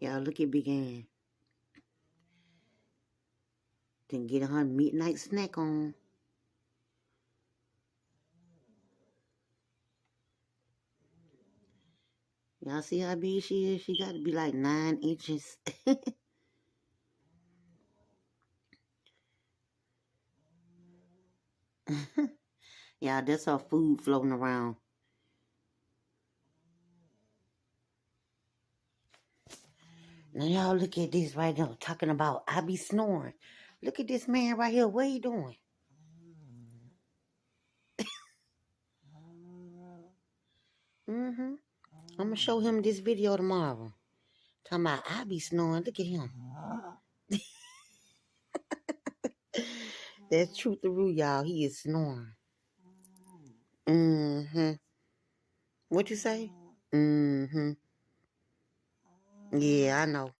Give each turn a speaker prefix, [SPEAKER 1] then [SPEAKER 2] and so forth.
[SPEAKER 1] Y'all look at Big Ann. Then get her midnight snack on. Y'all see how big she is? She got to be like 9 inches. Yeah, that's her food floating around. Now y'all look at this right now, talking about I be snoring. Look at this man right here. What he doing? I'm gonna show him this video tomorrow. Talking about I be snoring. Look at him. That's Truth the Roo, y'all. He is snoring. What you say? Yeah, I know.